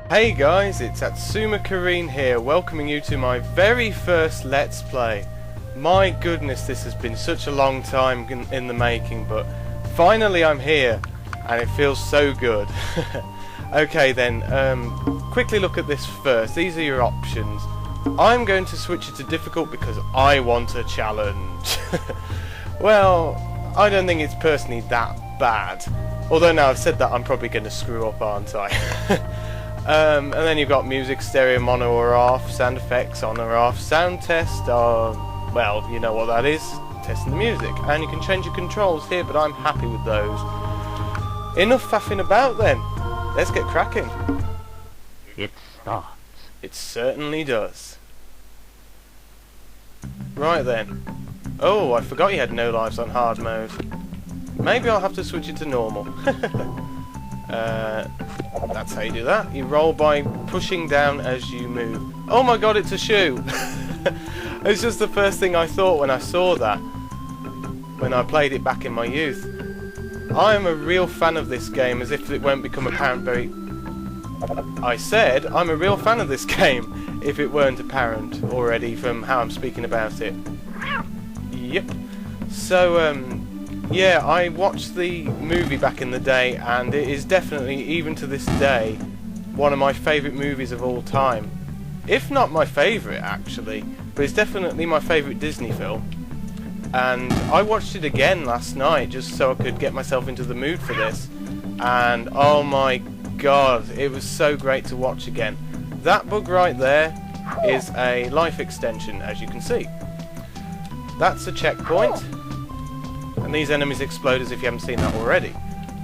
Hey guys, it's Atsuma Kareen here, welcoming you to my very first Let's Play. My goodness, this has been such a long time in the making, but finally I'm here, and it feels so good. Okay then, quickly look at this first. These are your options. I'm going to switch it to difficult because I want a challenge. Well, I don't think it's personally that bad. Although now I've said that, I'm probably going to screw up, aren't I? And then you've got music, stereo, mono or off, sound effects on or off, sound test, well, you know what that is, testing the music. And you can change your controls here, but I'm happy with those. Enough faffing about then. Let's get cracking. It starts. It certainly does. Right then. Oh, I forgot you had no lives on hard mode. Maybe I'll have to switch it to normal. That's how you do that. You roll by pushing down as you move. Oh my god, it's a shoe! It's just the first thing I thought when I saw that, when I played it back in my youth. I am a real fan of this game, as if it won't become apparent very... I said I'm a real fan of this game, if it weren't apparent already from how I'm speaking about it. Yep. So, yeah, I watched the movie back in the day, and it is definitely, even to this day, one of my favourite movies of all time. If not my favourite, actually, but it's definitely my favourite Disney film. And I watched it again last night, just so I could get myself into the mood for this. And, oh my god, it was so great to watch again. That book right there is a life extension, as you can see. That's a checkpoint. And these enemies explode as if you haven't seen that already.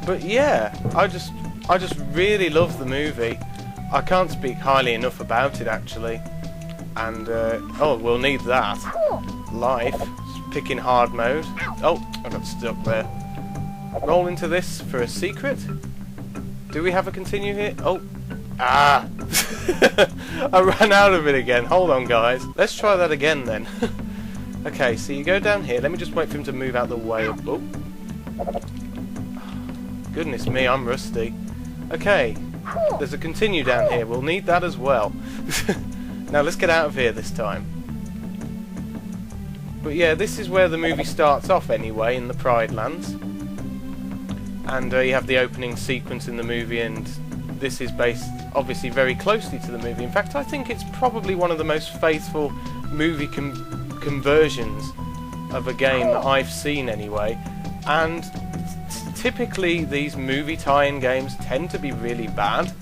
But yeah, I just really love the movie. I can't speak highly enough about it actually. And oh, we'll need that. Life, picking hard mode. Oh, I got stuck there. Roll into this for a secret. Do we have a continue here? Oh, ah! I ran out of it again. Hold on, guys. Let's try that again then. Okay, so you go down here. Let me just wait for him to move out the way. Oh. Goodness me, I'm rusty. Okay, there's a continue down here. We'll need that as well. Now let's get out of here this time. But yeah, this is where the movie starts off anyway, in the Pride Lands. And you have the opening sequence in the movie, and this is based obviously very closely to the movie. In fact, I think it's probably one of the most faithful movie conversions of a game that I've seen anyway. And typically these movie tie-in games tend to be really bad,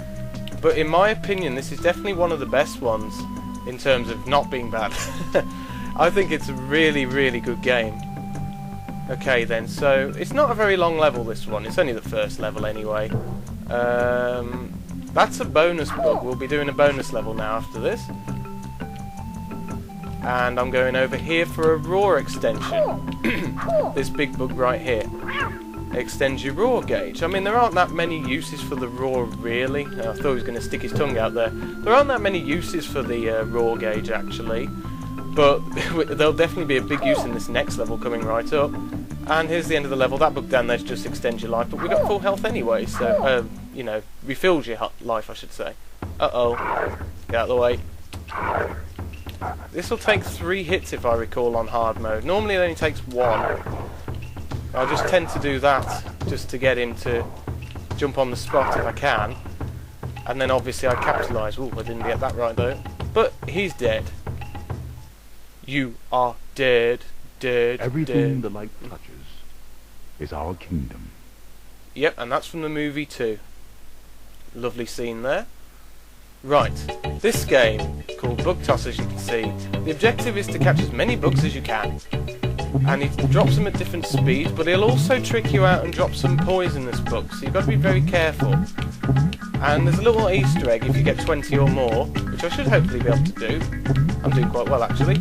but in my opinion this is definitely one of the best ones in terms of not being bad. I think it's a really, really good game. Okay then, so it's not a very long level, this one. It's only the first level anyway. That's a bonus book. We'll be doing a bonus level now after this. And I'm going over here for a raw extension. This big book right here extends your raw gauge. I mean, there aren't that many uses for the raw, really. I thought he was going to stick his tongue out there. There aren't that many uses for the raw gauge, actually. But there'll definitely be a big use in this next level coming right up. And here's the end of the level. That book down there just extends your life. But we've got full health anyway, so, you know, refills your life, I should say. Uh-oh. Get out of the way. This will take 3 hits if I recall on hard mode. Normally it only takes 1. I just tend to do that just to get him to jump on the spot if I can. And then obviously I capitalise. Ooh, I didn't get that right though. But he's dead. You are dead, dead, Everything dead. the light touches is our kingdom. Yep, and that's from the movie too. Lovely scene there. Right, this game, called Bug Toss, as you can see, the objective is to catch as many bugs as you can. And he drops them at different speeds, but he'll also trick you out and drop some poisonous bugs, so you've got to be very careful. And there's a little Easter egg if you get 20 or more, which I should hopefully be able to do. I'm doing quite well, actually.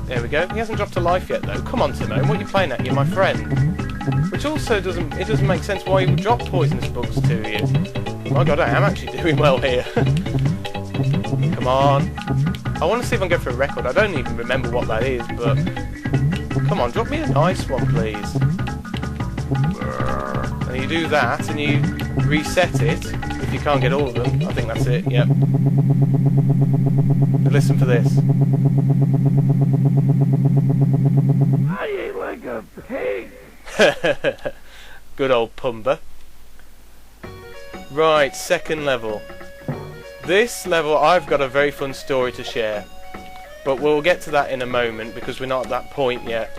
There we go. He hasn't dropped a life yet, though. Come on, Timon, what are you playing at? You're my friend. Which also doesn't make sense why he would drop poisonous bugs to you. My god, I am actually doing well here. Come on. I want to see if I can go for a record. I don't even remember what that is, but... Come on, drop me a nice one, please. And you do that, and you reset it. If if you can't get all of them. I think that's it, yep. But listen for this. I ate like a pig. Good old Pumba. Right, second level. This level, I've got a very fun story to share. But we'll get to that in a moment because we're not at that point yet.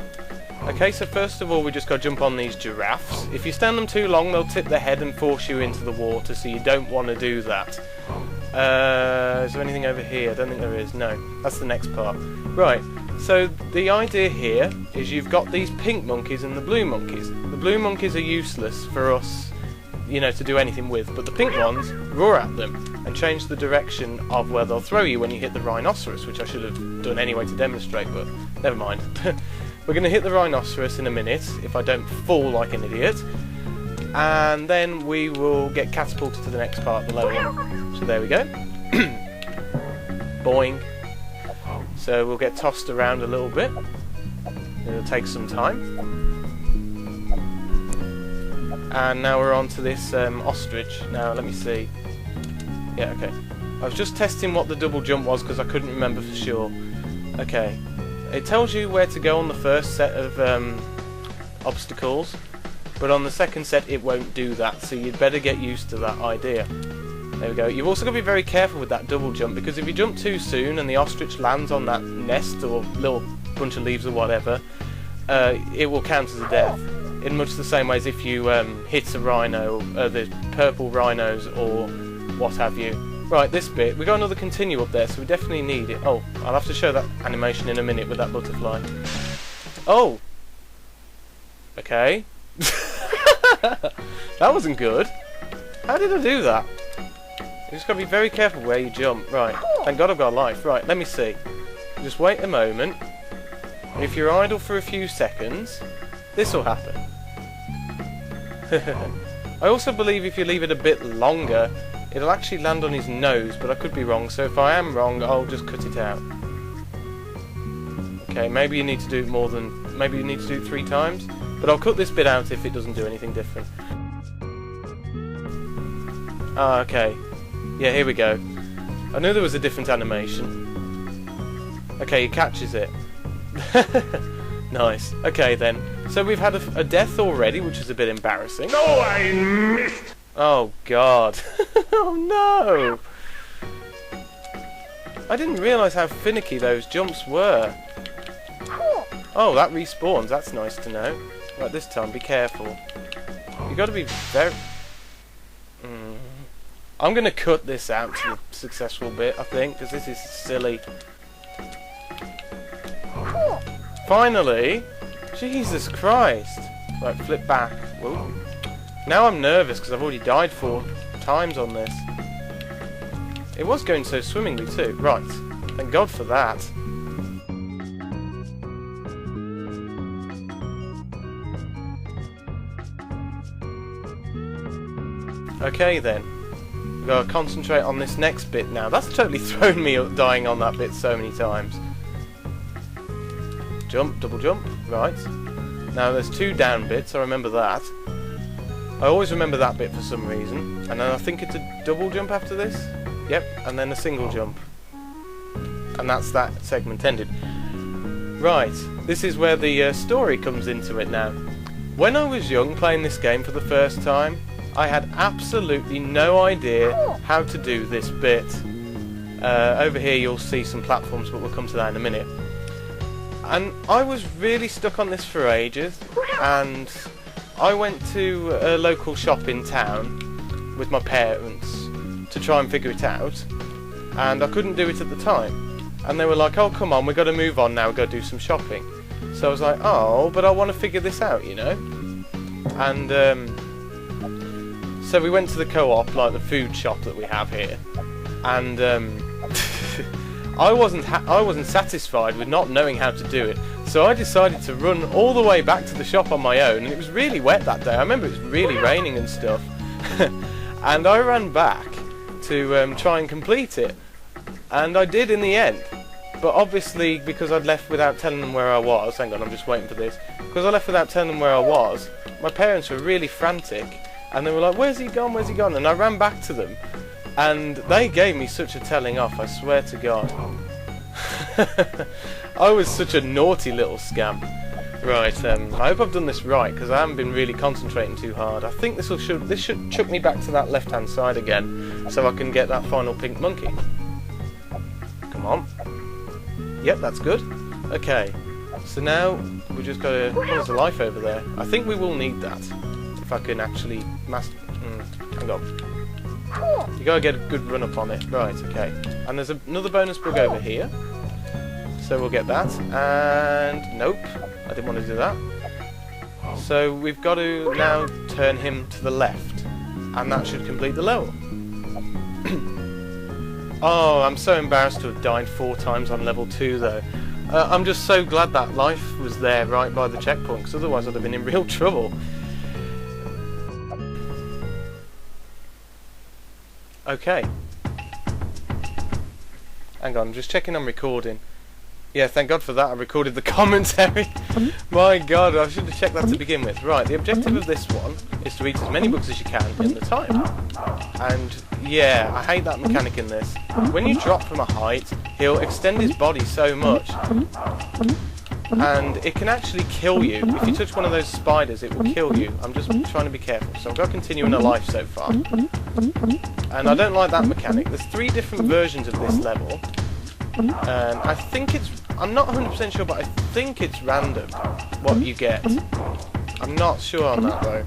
Okay, so first of all we just got to jump on these giraffes. If you stand them too long they'll tip their head and force you into the water, so you don't want to do that. Is there anything over here? I don't think there is. No, that's the next part. Right, so the idea here is you've got these pink monkeys and the blue monkeys. The blue monkeys are useless for us, you know, to do anything with, but the pink ones, roar at them and change the direction of where they'll throw you when you hit the rhinoceros, which I should have done anyway to demonstrate, but never mind. We're going to hit the rhinoceros in a minute, if I don't fall like an idiot, and then we will get catapulted to the next part of the level. So there we go. Boing. So we'll get tossed around a little bit. It'll take some time. And now we're on to this ostrich. Now let me see. Yeah, okay. I was just testing what the double jump was because I couldn't remember for sure. Okay. It tells you where to go on the first set of obstacles, but on the second set it won't do that, so you'd better get used to that idea. There we go. You've also got to be very careful with that double jump, because if you jump too soon and the ostrich lands on that nest or little bunch of leaves or whatever, it will count as a death. In much the same way as if you hit a rhino, the purple rhinos or what have you. Right, this bit, we got another continue up there, so we definitely need it. Oh, I'll have to show that animation in a minute with that butterfly. Oh! Okay. That wasn't good. How did I do that? You just got to be very careful where you jump. Right, thank God I've got a life. Right, let me see. Just wait a moment. If you're idle for a few seconds, this will happen. I also believe if you leave it a bit longer, it'll actually land on his nose, but I could be wrong, so if I am wrong, I'll just cut it out. Okay, maybe you need to do it more than... maybe you need to do it 3 times, but I'll cut this bit out if it doesn't do anything different. Ah, okay. Yeah, here we go. I knew there was a different animation. Okay, he catches it. Nice. Okay, then. So we've had a death already, which is a bit embarrassing. No, I missed! Oh god. Oh no! I didn't realise how finicky those jumps were. Oh, that respawns, that's nice to know. Right, this time, be careful. You've got to be very... I'm going to cut this out to the successful bit, I think, because this is silly. Finally! Jesus Christ! Right, flip back. Whoa. Now I'm nervous because I've already died 4 times on this. It was going so swimmingly too. Right. Thank God for that. Okay then. We've got to concentrate on this next bit now. That's totally thrown me up dying on that bit so many times. Jump, double jump. Right. Now there's 2 down bits, I remember that. I always remember that bit for some reason. And then I think it's a double jump after this. Yep, and then a single jump. And that's that segment ended. Right, this is where the story comes into it now. When I was young playing this game for the first time, I had absolutely no idea how to do this bit. Over here you'll see some platforms, but we'll come to that in a minute. And I was really stuck on this for ages, and I went to a local shop in town with my parents to try and figure it out, and I couldn't do it at the time. And they were like, oh come on, we've got to move on now, we've got to do some shopping. So I was like, oh, but I want to figure this out, you know? And so we went to the co-op, like the food shop that we have here, and I wasn't satisfied with not knowing how to do it, so I decided to run all the way back to the shop on my own, and it was really wet that day. I remember it was really raining and stuff, and I ran back to try and complete it, and I did in the end. But obviously, because I'd left without telling them where I was, hang on, I'm just waiting for this, because I left without telling them where I was, my parents were really frantic, And they were like, where's he gone, where's he gone? And I ran back to them, and they gave me such a telling off, I swear to God. I was such a naughty little scam. Right, I hope I've done this right, because I haven't been really concentrating too hard. I think this should chuck me back to that left-hand side again, so I can get that final pink monkey. Come on. Yep, that's good. Okay, so now we just got to... Oh, there's a life over there. I think we will need that, if I can actually master... hang on. You gotta get a good run up on it. Right, okay. And there's another bonus bug over here. So we'll get that. And nope, I didn't want to do that. So we've got to now turn him to the left. And that should complete the level. Oh, I'm so embarrassed to have died 4 times on level 2 though. I'm just so glad that life was there right by the checkpoint, because otherwise I'd have been in real trouble. Okay. Hang on, I'm just checking I'm recording. Yeah, thank God for that, I recorded the commentary. My God, I should have checked that to begin with. Right, the objective of this one is to eat as many bugs as you can in the time. And yeah, I hate that mechanic in this. When you drop from a height, he'll extend his body so much. And it can actually kill you. If you touch one of those spiders, it will kill you. I'm just trying to be careful. So I've got continuing a life so far. And I don't like that mechanic. There's 3 different versions of this level. And I think it's... I'm not 100% sure, but I think it's random what you get. I'm not sure on that though.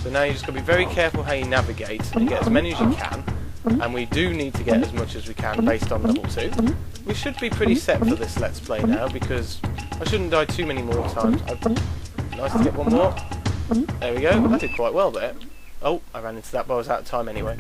So now you just got to be very careful how you navigate and get as many as you can. And we do need to get as much as we can based on level 2. We should be pretty set for this Let's Play now, because I shouldn't die too many more times. Nice to get one more. There we go. I did quite well there. Oh, I ran into that, but I was out of time anyway.